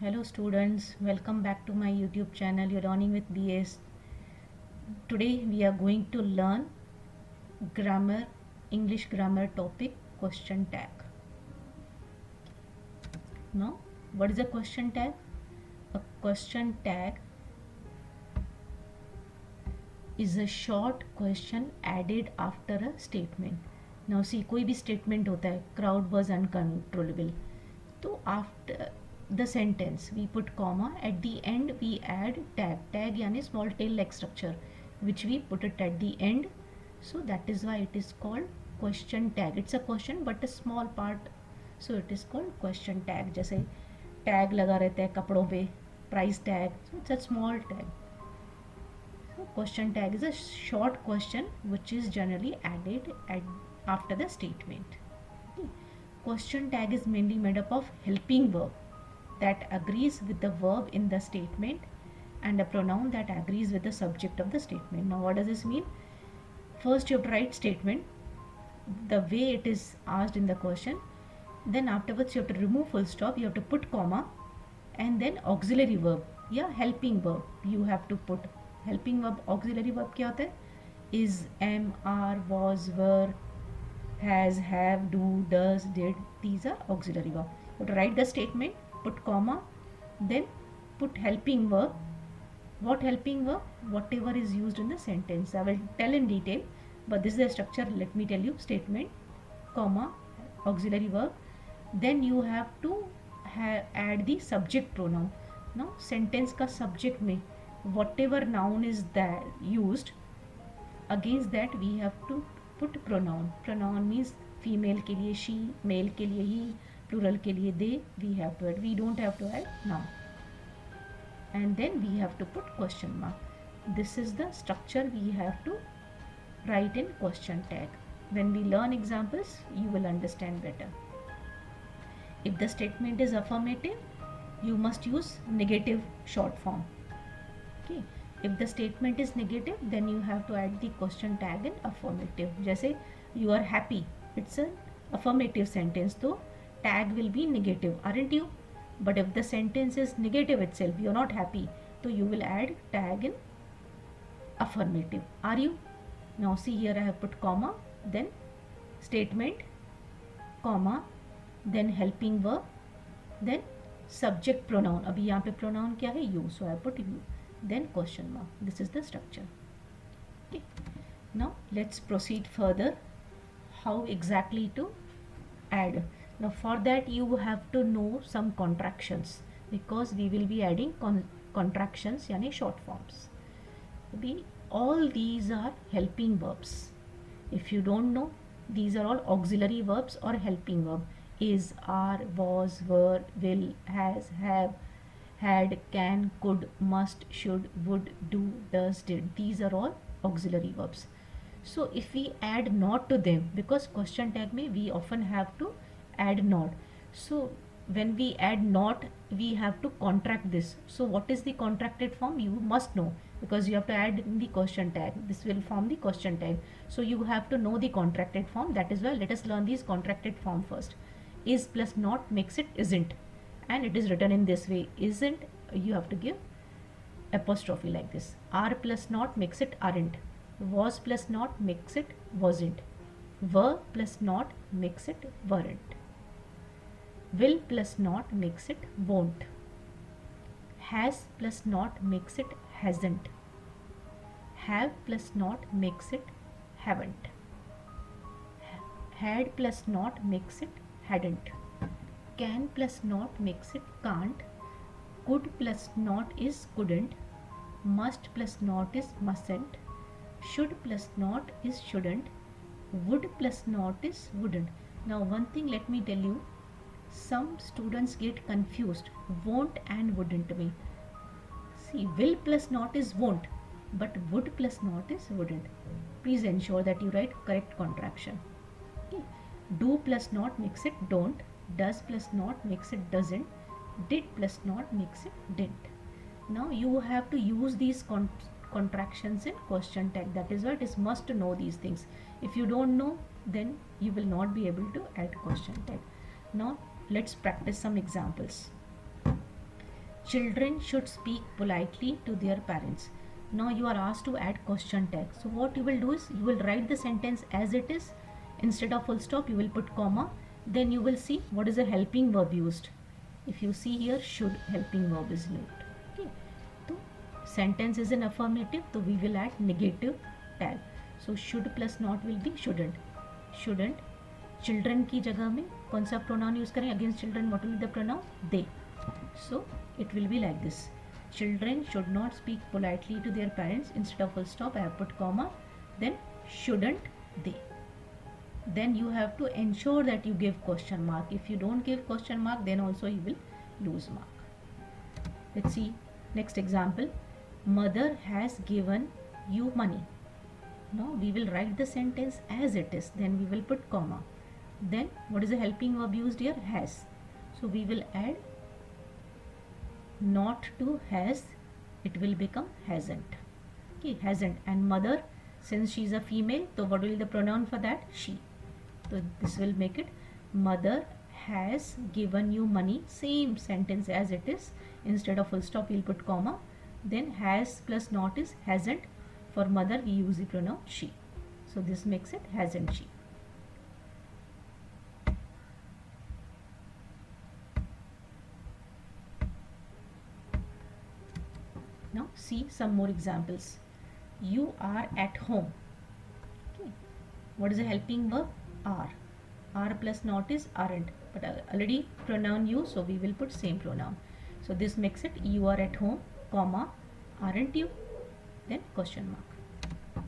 Hello students, welcome back to my YouTube channel. You're learning with BS. Today we are going to learn grammar, English grammar topic question tag. Now, what is a question tag? A question tag is a short question added after a statement. Now see, कोई भी statement होता है, crowd was uncontrollable. तो after the sentence we put comma, at the end we add tag. Tag यानी small tail like structure which we put it at the end. So that is why it is called question tag. It's a question but a small part. So it is called question tag. जैसे tag लगा रहता है कपड़ों पे, price tag. So it's a small tag. So question tag is a short question which is generally added after the statement. Okay. Question tag is mainly made up of helping verb that agrees with the verb in the statement and a pronoun that agrees with the subject of the statement. Now what does this mean? First you have to write statement the way it is asked in the question. Then afterwards you have to remove full stop, you have to put comma, and then auxiliary verb या helping verb you have to put. Helping verb auxiliary verb क्या होता है? Is, am, are, was, were, has, have, do, does, did. These are auxiliary verb. You have to write the statement, put comma, then put helping verb. What helping verb? Whatever is used in the sentence. I will tell in detail, but this is the structure. Let me tell you. Statement, comma, auxiliary verb. Then you have to add the subject pronoun. Now sentence का subject में whatever noun is that used, against that we have to put pronoun. Pronoun means female के लिए she, male के लिए he, plural के लिए they. We have to add. We don't have to add noun. And then we have to put question mark. This is the structure we have to write in question tag. When we learn examples, you will understand better. If the statement is affirmative, you must use negative short form. Okay. If the statement is negative, then you have to add the question tag in affirmative. जैसे you are happy, it's an affirmative sentence, so tag will be negative, aren't you? But if the sentence is negative itself, you are not happy, so you will add tag in affirmative. Are you? Now see here I have put comma, then statement, comma, then helping verb, then subject pronoun. अभी यहाँ पे pronoun क्या है? You. So I put you. Then question mark. This is the structure. Okay. Now let's proceed further. How exactly to add? Now for that you have to know some contractions because we will be adding contractions यानी short forms. All these are helping verbs. If you don't know, these are all auxiliary verbs or helping verb. Is, are, was, were, will, has, have, had, can, could, must, should, would, do, does, did. These are all auxiliary verbs. So if we add not to them, because question tag में we often have to add not. So when we add not, we have to contract this. So what is the contracted form? You must know because you have to add in the question tag. This will form the question tag. So you have to know the contracted form. That is why let us learn these contracted form first. Is plus not makes it isn't, and it is written in this way. Isn't, you have to give apostrophe like this. Are plus not makes it aren't. Was plus not makes it wasn't. Were plus not makes it weren't. Will plus not makes it won't. Has plus not makes it hasn't. Have plus not makes it haven't. Had plus not makes it hadn't. Can plus not makes it can't. Could plus not is couldn't. Must plus not is mustn't. Should plus not is shouldn't. Would plus not is wouldn't. Now one thing let me tell you, some students get confused won't and wouldn't me. See, will plus not is won't, but would plus not is wouldn't. Please ensure that you write correct contraction. Okay. Do plus not makes it don't. Does plus not makes it doesn't. Did plus not makes it didn't. Now you have to use these contractions in question tag. That is why it is must to know these things. If you don't know, then you will not be able to add question tag. Now let's practice some examples. children should speak politely to their parents. Now you are asked to add question tag. So what you will do is you will write the sentence as it is. Instead of full stop, you will put comma. Then you will see what is the helping verb used. If you see here, should helping verb is used. Okay. So sentence is an affirmative, so we will add negative tag. So should plus not will be shouldn't. Shouldn't. Children की जगह में कौन सा pronoun use करें? Against children, what will be the pronoun? They. So it will be like this. Children should not speak politely to their parents. Instead of full stop, I have put comma. Then shouldn't they? Then you have to ensure that you give question mark. If you don't give question mark, then also you will lose mark. Let's see next example. Mother has given you money. Now we will write the sentence as it is. Then we will put comma. Then what is the helping verb used here? Has. So we will add not to has, it will become hasn't. Okay, hasn't. And mother, since she is a female, so what will be the pronoun for that? She. So this will make it mother has given you money. Same sentence as it is. Instead of full stop, we'll put comma. Then has plus not is hasn't. For mother, we use the pronoun she. So this makes it hasn't she. Now see some more examples. You are at home. Okay. What is the helping verb? Are. Are plus not is aren't. But already pronoun used, so we will put same pronoun. So this makes it you are at home, comma, aren't you? Then question mark.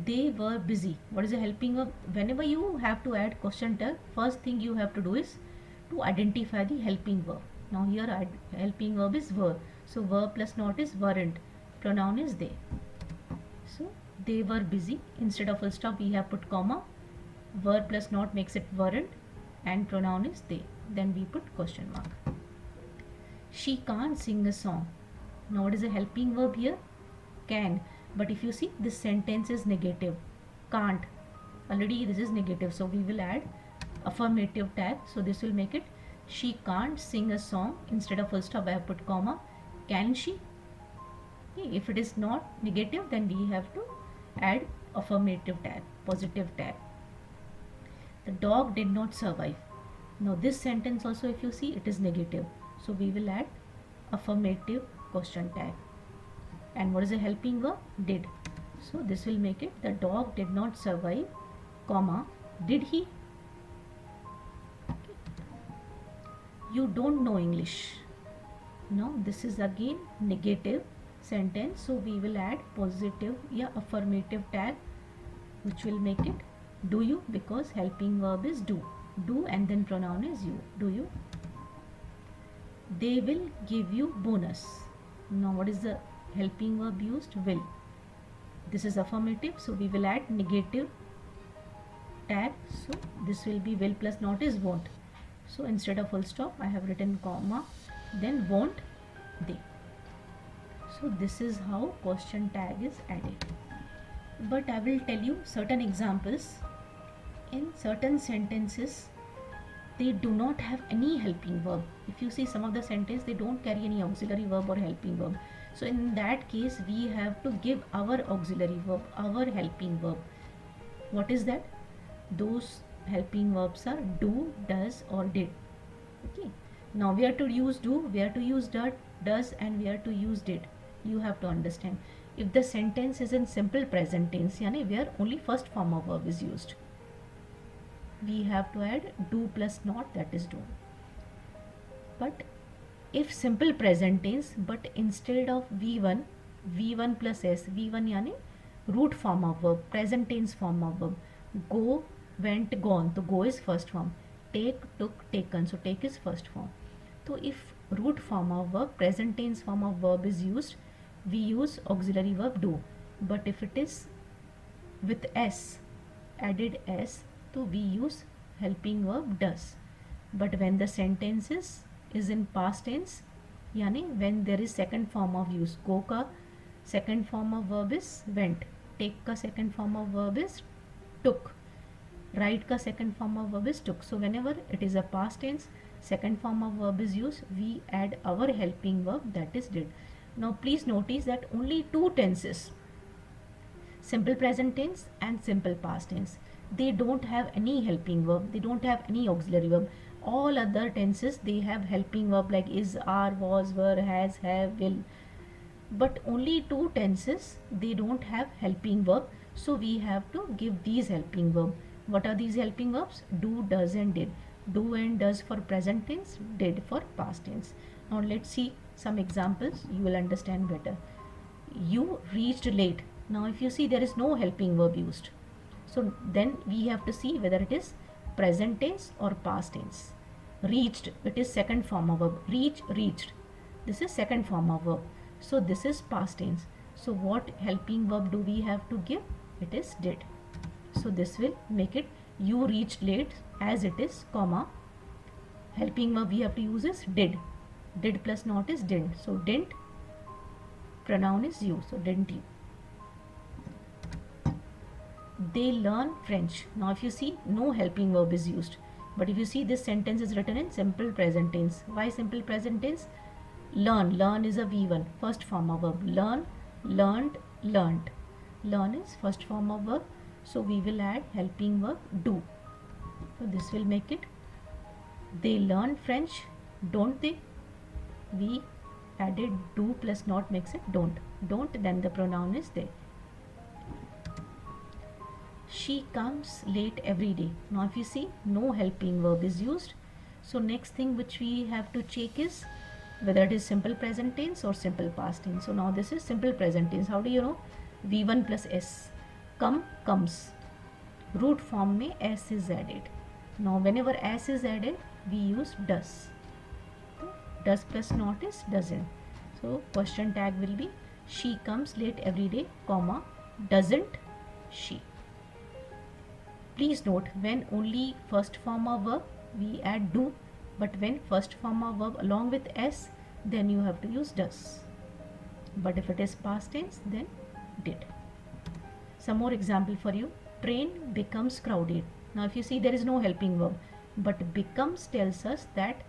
They were busy. What is the helping verb? Whenever you have to add question tag, first thing you have to do is to identify the helping verb. Now here helping verb is were. So verb plus not is weren't. Pronoun is they. So they were busy. Instead of full stop, we have put comma. Verb plus not makes it weren't. And pronoun is they. Then we put question mark. She can't sing a song. Now what is the helping verb here? Can. But if you see, this sentence is negative. Can't. Already this is negative. So we will add affirmative tag. So this will make it she can't sing a song. Instead of full stop, I have put comma. Can she? Okay. If it is not negative, then we have to add affirmative tag, positive tag. The dog did not survive. Now this sentence also, if you see, it is negative. So we will add affirmative question tag. And what is the helping verb? Did. So this will make it the dog did not survive, comma, did he? Okay. You don't know English. Now this is again negative sentence. So we will add positive affirmative tag, which will make it do you, because helping verb is do. Do and then pronoun is you. Do you? They will give you bonus. Now what is the helping verb used? Will. This is affirmative, so we will add negative tag. So this will be will plus not is won't. So instead of full stop, I have written comma, then won't they. So this is how question tag is added. But I will tell you certain examples. In certain sentences, they do not have any helping verb. If you see some of the sentence, they don't carry any auxiliary verb or helping verb. So in that case, we have to give our auxiliary verb, our helping verb. What is that? Those helping verbs are do, does or did. Okay. Now we are to use do, we are to use does and we are to use did. You have to understand. If the sentence is in simple present tense, yani where only first form of verb is used, we have to add do plus not, that is do. But if simple present tense, but instead of V1 plus S, V1 yani root form of verb, present tense form of verb. Go, went, gone. So go is first form. Take, took, taken. So take is first form. So if root form of verb, present tense form of verb is used, we use auxiliary verb do. But if it is with S, added S, so we use helping verb does. But when the sentence is in past tense, yani when there is second form of use, go ka second form of verb is went, take ka second form of verb is took, write ka second form of verb is took. So whenever it is a past tense, second form of verb is used, we add our helping verb, that is did. Now please notice that only two tenses, simple present tense and simple past tense, they don't have any helping verb, they don't have any auxiliary verb. All other tenses they have helping verb like is, are, was, were, has, have, will. But only two tenses they don't have helping verb, so we have to give these helping verb. What are these helping verbs? Do, does and did. Do and does for present tense, did for past tense. Now let's see some examples, you will understand better. You reached late. Now if you see there is no helping verb used, so then we have to see whether it is present tense or past tense. Reached, it is second form of verb. Reach, reached, this is second form of verb, so this is past tense. So what helping verb do we have to give? It is did. So this will make it you reached late as it is, comma, helping verb we have to use is did. Did plus not is didn't, so didn't, pronoun is you, so didn't you. They learn French. Now if you see no helping verb is used, but if you see this sentence is written in simple present tense. Why simple present tense? Learn, learn is a V1, first form of verb. Learn, learned, learnt. Learn is first form of verb, so we will add helping verb do. So this will make it they learn French, don't they? We added do plus not makes it don't. Don't, then the pronoun is they. She comes late every day. Now if you see no helping verb is used, so next thing which we have to check is whether it is simple present tense or simple past tense. So now this is simple present tense. How do you know? V1 plus S. Come, comes. Root form में S is added. Now whenever S is added, we use does. Does plus not is doesn't. So question tag will be she comes late every day, comma, doesn't she. Please note, when only first form of verb we add do, but when first form of verb along with S, then you have to use does. But if it is past tense, then did. Some more example for you. Train becomes crowded. Now if you see there is no helping verb, but becomes tells us that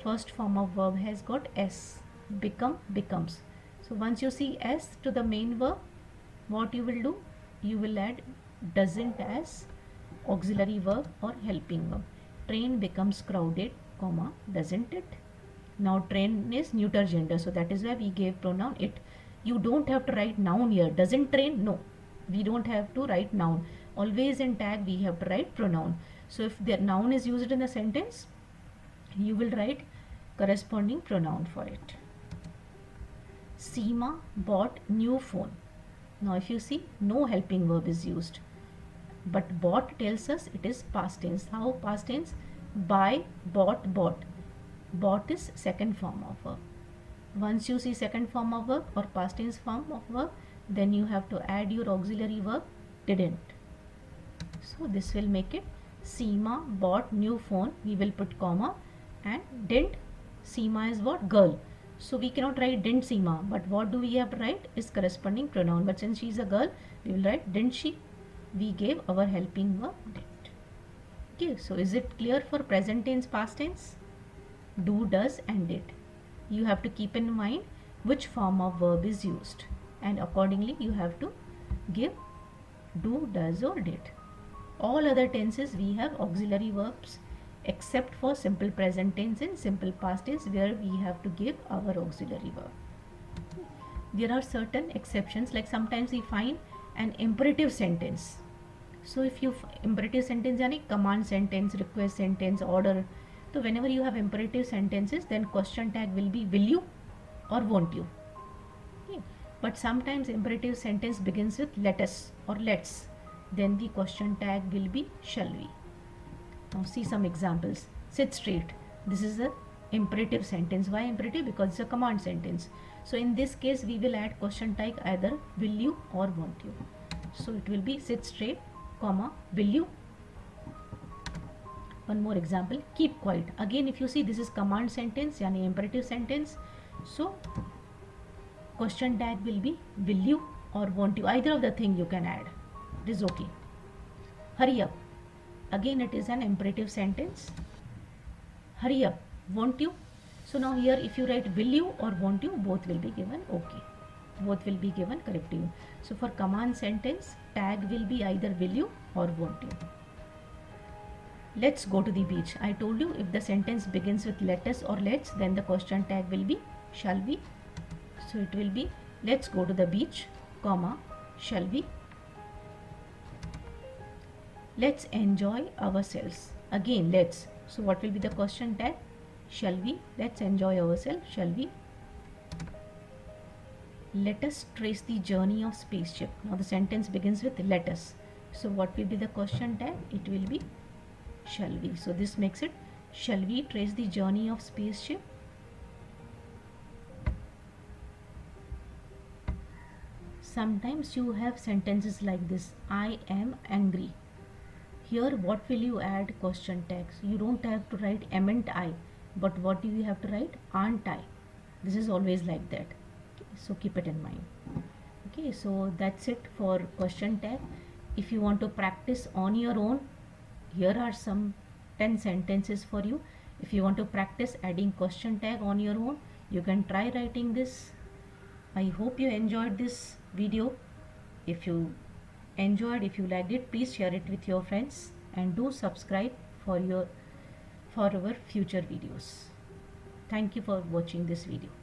first form of verb has got S. Become, becomes. So once you see S to the main verb, what you will do? You will add doesn't as auxiliary verb or helping verb. Train becomes crowded, comma, doesn't it? Now train is neuter gender, so that is why we gave pronoun it. You don't have to write noun here. Doesn't train? No. We don't have to write noun. Always in tag we have to write pronoun. So if the noun is used in a sentence, you will write corresponding pronoun for it. Seema bought new phone. Now if you see no helping verb is used, but bought tells us it is past tense. How past tense? Buy, bought, bought. Bought is second form of verb. Once you see second form of verb or past tense form of verb, then you have to add your auxiliary verb didn't. So this will make it Seema bought new phone. We will put comma, and didn't. Seema is what? Girl. So we cannot write didn't Seema, but what do we have to write is corresponding pronoun. But since she is a girl, we will write didn't she. We gave our helping verb did. Okay, so is it clear for present tense, past tense? Do, does and did. You have to keep in mind which form of verb is used, and accordingly you have to give do, does or did. All other tenses we have auxiliary verbs except for simple present tense and simple past tense, where we have to give our auxiliary verb. There are certain exceptions, like sometimes we find an imperative sentence. So if you imperative sentence yani command sentence, request sentence, order, so whenever you have imperative sentences, then question tag will be will you or won't you. Okay. But sometimes imperative sentence begins with let us or let's, then the question tag will be shall we. Now see some examples. Sit straight. This is a imperative sentence. Why imperative? Because it's a command sentence. So in this case we will add question tag either will you or won't you. So it will be sit straight, comma, will you. One more example, keep quiet. Again if you see this is command sentence yani imperative sentence, so question tag will be will you or won't you. Either of the thing you can add, it is okay. Hurry up. Again it is an imperative sentence. hurry up, won't you? So now here if you write will you or won't you, both will be given okay. Both will be given correct to you. So for command sentence, tag will be either will you or won't you. Let's go to the beach. I told you if the sentence begins with let us or let's, then the question tag will be shall we. So it will be let's go to the beach, comma, shall we? Let's enjoy ourselves. Again, let's. So what will be the question tag? Shall we? Let's enjoy ourselves. Shall we? Let us trace the journey of spaceship. Now the sentence begins with let us. So what will be the question tag? It will be shall we. So this makes it shall we trace the journey of spaceship? Sometimes you have sentences like this. I am angry. Here what will you add question tags? You don't have to write amn't I, but what do you have to write? Aren't I? This is always like that. So keep it in mind. Okay, so that's it for question tag. If you want to practice on your own, here are some 10 sentences for you. If you want to practice adding question tag on your own, you can try writing this. I hope you enjoyed this video. If you enjoyed, if you liked it, please share it with your friends and do subscribe for our future videos. Thank you for watching this video.